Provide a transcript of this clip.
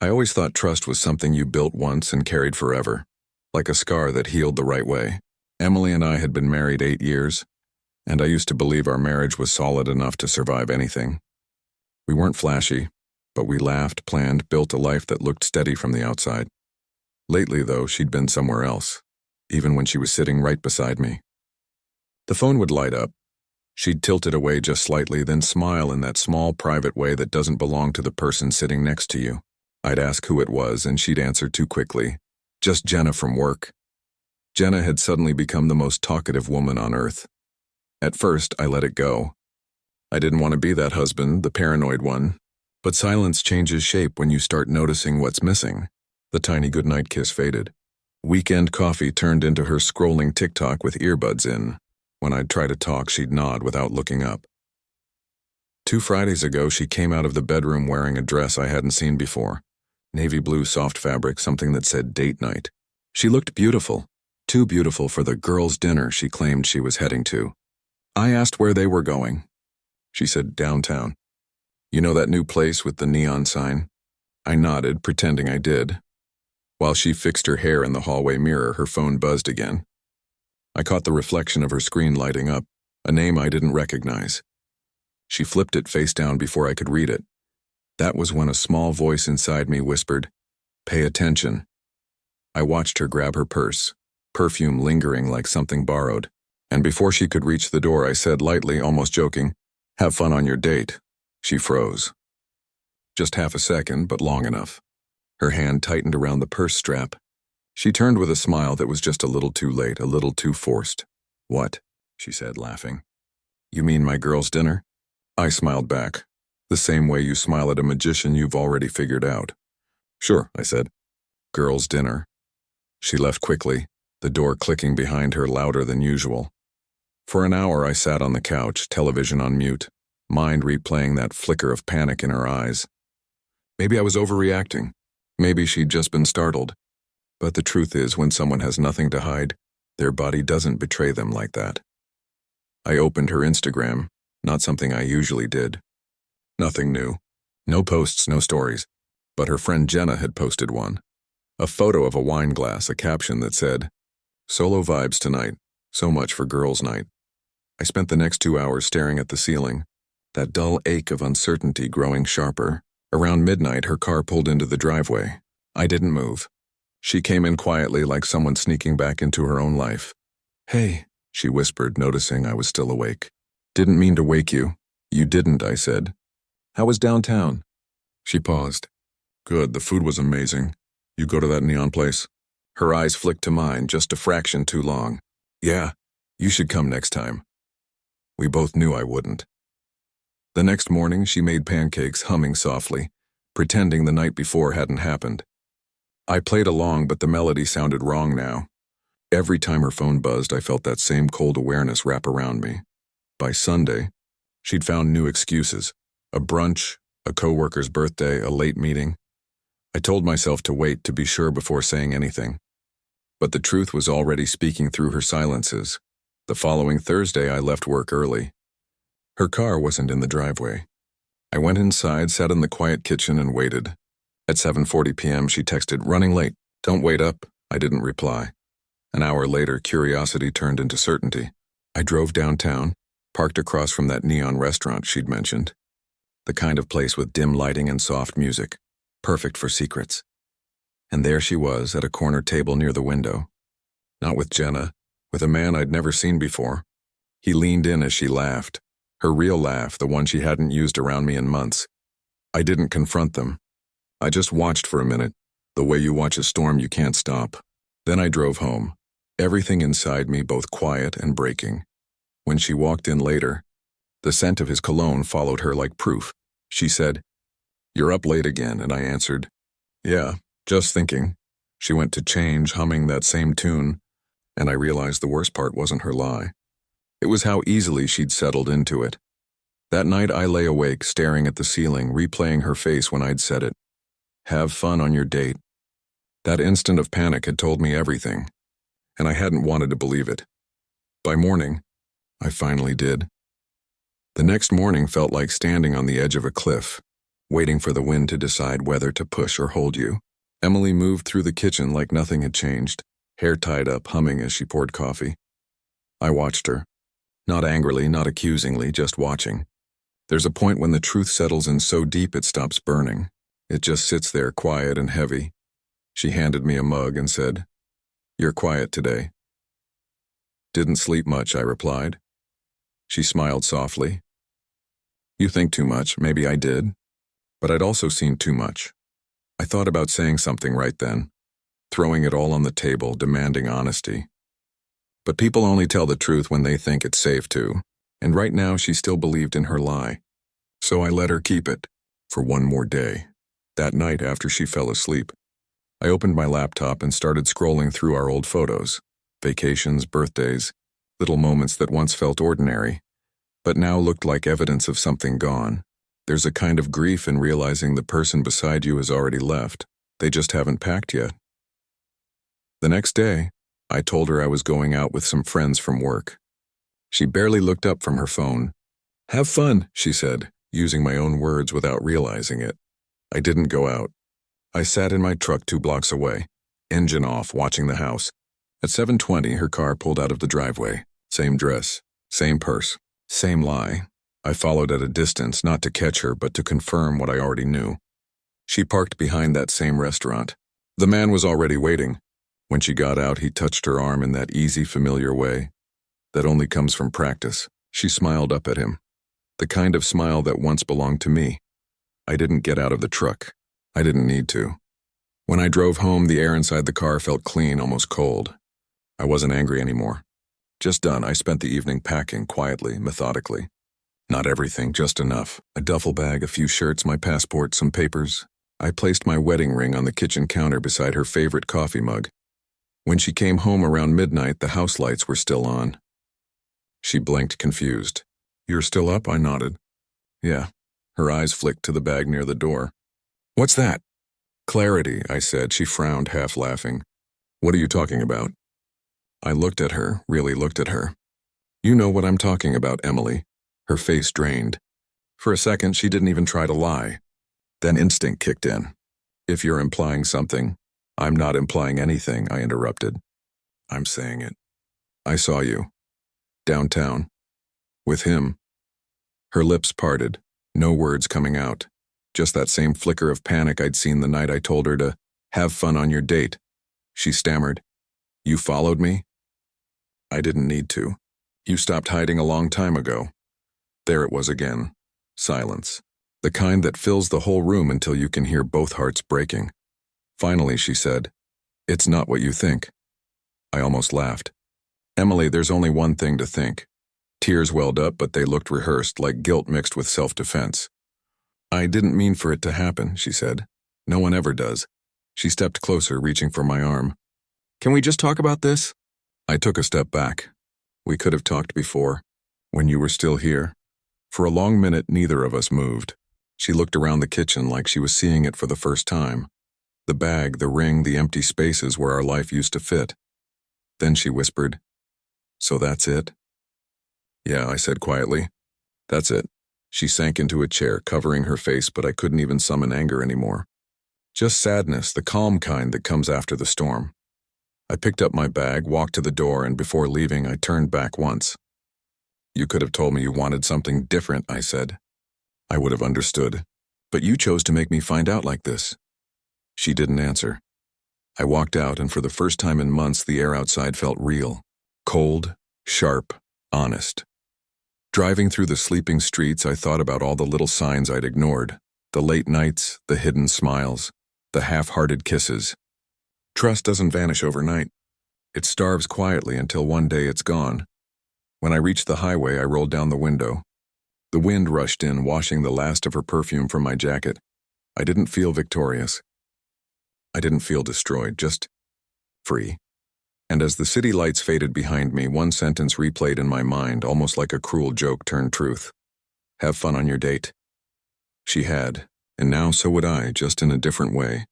I always thought trust was something you built once and carried forever, like a scar that healed the right way. Emily and I had been married 8 years, and I used to believe our marriage was solid enough to survive anything. We weren't flashy, but we laughed, planned, built a life that looked steady from the outside. Lately, though, she'd been somewhere else, even when she was sitting right beside me. The phone would light up. She'd tilt it away just slightly, then smile in that small, private way that doesn't belong to the person sitting next to you. I'd ask who it was, and she'd answer too quickly. Just Jenna from work. Jenna had suddenly become the most talkative woman on earth. At first, I let it go. I didn't want to be that husband, the paranoid one. But silence changes shape when you start noticing what's missing. The tiny goodnight kiss faded. Weekend coffee turned into her scrolling TikTok with earbuds in. When I'd try to talk, she'd nod without looking up. 2 Fridays ago, she came out of the bedroom wearing a dress I hadn't seen before. Navy blue soft fabric, something that said date night. She looked beautiful. Too beautiful for the girls' dinner she claimed she was heading to. I asked where they were going. She said downtown. You know that new place with the neon sign? I nodded, pretending I did. While she fixed her hair in the hallway mirror, her phone buzzed again. I caught the reflection of her screen lighting up, a name I didn't recognize. She flipped it face down before I could read it. That was when a small voice inside me whispered, "Pay attention." I watched her grab her purse, perfume lingering like something borrowed, and before she could reach the door, I said lightly, almost joking, "Have fun on your date." She froze. Just half a second, but long enough. Her hand tightened around the purse strap. She turned with a smile that was just a little too late, a little too forced. "What?" she said, laughing. "You mean my girls' dinner?" I smiled back, the same way you smile at a magician you've already figured out. "Sure," I said. "Girls' dinner." She left quickly, the door clicking behind her louder than usual. For an hour I sat on the couch, television on mute, mind replaying that flicker of panic in her eyes. Maybe I was overreacting. Maybe she'd just been startled. But the truth is, when someone has nothing to hide, their body doesn't betray them like that. I opened her Instagram, not something I usually did. Nothing new. No posts, no stories. But her friend Jenna had posted one. A photo of a wine glass, a caption that said, "Solo vibes tonight, so much for girls' night." I spent the next 2 hours staring at the ceiling, that dull ache of uncertainty growing sharper. Around midnight, her car pulled into the driveway. I didn't move. She came in quietly like someone sneaking back into her own life. "Hey," she whispered, noticing I was still awake. "Didn't mean to wake you." "You didn't," I said. "How was downtown?" She paused. "Good, the food was amazing. You go to that neon place?" Her eyes flicked to mine, just a fraction too long. "Yeah, you should come next time." We both knew I wouldn't. The next morning, she made pancakes, humming softly, pretending the night before hadn't happened. I played along, but the melody sounded wrong now. Every time her phone buzzed, I felt that same cold awareness wrap around me. By Sunday, she'd found new excuses. A brunch, a coworker's birthday, a late meeting. I told myself to wait to be sure before saying anything. But the truth was already speaking through her silences. The following Thursday, I left work early. Her car wasn't in the driveway. I went inside, sat in the quiet kitchen, and waited. At 7:40 p.m., she texted, "Running late. Don't wait up." I didn't reply. An hour later, curiosity turned into certainty. I drove downtown, parked across from that neon restaurant she'd mentioned. The kind of place with dim lighting and soft music, perfect for secrets. And there she was, at a corner table near the window. Not with Jenna, with a man I'd never seen before. He leaned in as she laughed, her real laugh, the one she hadn't used around me in months. I didn't confront them. I just watched for a minute, the way you watch a storm you can't stop. Then I drove home, everything inside me both quiet and breaking. When she walked in later, the scent of his cologne followed her like proof. She said, "You're up late again," and I answered, "Yeah, just thinking." She went to change, humming that same tune, and I realized the worst part wasn't her lie. It was how easily she'd settled into it. That night I lay awake, staring at the ceiling, replaying her face when I'd said it. "Have fun on your date." That instant of panic had told me everything, and I hadn't wanted to believe it. By morning, I finally did. The next morning felt like standing on the edge of a cliff. waiting for the wind to decide whether to push or hold you. Emily moved through the kitchen like nothing had changed, hair tied up, humming as she poured coffee. I watched her. Not angrily, not accusingly, just watching. There's a point when the truth settles in so deep it stops burning. It just sits there quiet and heavy. She handed me a mug and said, "You're quiet today." "Didn't sleep much," I replied. She smiled softly. "You think too much, maybe I did. But I'd also seen too much." I thought about saying something right then, throwing it all on the table, demanding honesty. But people only tell the truth when they think it's safe to, and right now she still believed in her lie. So I let her keep it, for one more day. That night after she fell asleep, I opened my laptop and started scrolling through our old photos, vacations, birthdays, little moments that once felt ordinary, but now looked like evidence of something gone. There's a kind of grief in realizing the person beside you has already left. They just haven't packed yet. The next day, I told her I was going out with some friends from work. She barely looked up from her phone. "Have fun," she said, using my own words without realizing it. I didn't go out. I sat in my truck 2 blocks away, engine off, watching the house. At 7:20, her car pulled out of the driveway. Same dress, same purse, same lie. I followed at a distance, not to catch her, but to confirm what I already knew. She parked behind that same restaurant. The man was already waiting. When she got out, he touched her arm in that easy, familiar way that only comes from practice. She smiled up at him, the kind of smile that once belonged to me. I didn't get out of the truck. I didn't need to. When I drove home, the air inside the car felt clean, almost cold. I wasn't angry anymore. Just done. I spent the evening packing, quietly, methodically. Not everything, just enough. A duffel bag, a few shirts, my passport, some papers. I placed my wedding ring on the kitchen counter beside her favorite coffee mug. When she came home around midnight, the house lights were still on. She blinked, confused. "You're still up?" I nodded. "Yeah." Her eyes flicked to the bag near the door. "What's that?" "Clarity," I said. She frowned, half laughing. "What are you talking about?" I looked at her, really looked at her. "You know what I'm talking about, Emily." Her face drained. For a second, she didn't even try to lie. Then instinct kicked in. "If you're implying something, I'm not implying anything," I interrupted. "I'm saying it. I saw you. Downtown. With him." Her lips parted, no words coming out. Just that same flicker of panic I'd seen the night I told her to have fun on your date. She stammered. "You followed me?" "I didn't need to. You stopped hiding a long time ago." There it was again. Silence. The kind that fills the whole room until you can hear both hearts breaking. Finally, she said, "It's not what you think." I almost laughed. "Emily, there's only one thing to think." Tears welled up, but they looked rehearsed, like guilt mixed with self-defense. "I didn't mean for it to happen," she said. "No one ever does." She stepped closer, reaching for my arm. "Can we just talk about this?" I took a step back. "We could have talked before, when you were still here." For a long minute, neither of us moved. She looked around the kitchen like she was seeing it for the first time. The bag, the ring, the empty spaces where our life used to fit. Then she whispered, "So that's it?" "Yeah," I said quietly. "That's it." She sank into a chair, covering her face, but I couldn't even summon anger anymore. Just sadness, the calm kind that comes after the storm. I picked up my bag, walked to the door, and before leaving, I turned back once. "You could have told me you wanted something different," I said. "I would have understood. But you chose to make me find out like this." She didn't answer. I walked out, and for the first time in months, the air outside felt real. Cold, sharp, honest. Driving through the sleeping streets, I thought about all the little signs I'd ignored. The late nights, the hidden smiles, the half-hearted kisses. Trust doesn't vanish overnight. It starves quietly until one day it's gone. When I reached the highway, I rolled down the window. The wind rushed in, washing the last of her perfume from my jacket. I didn't feel victorious. I didn't feel destroyed, just free. And as the city lights faded behind me, one sentence replayed in my mind, almost like a cruel joke turned truth. "Have fun on your date." She had, and now so would I, just in a different way.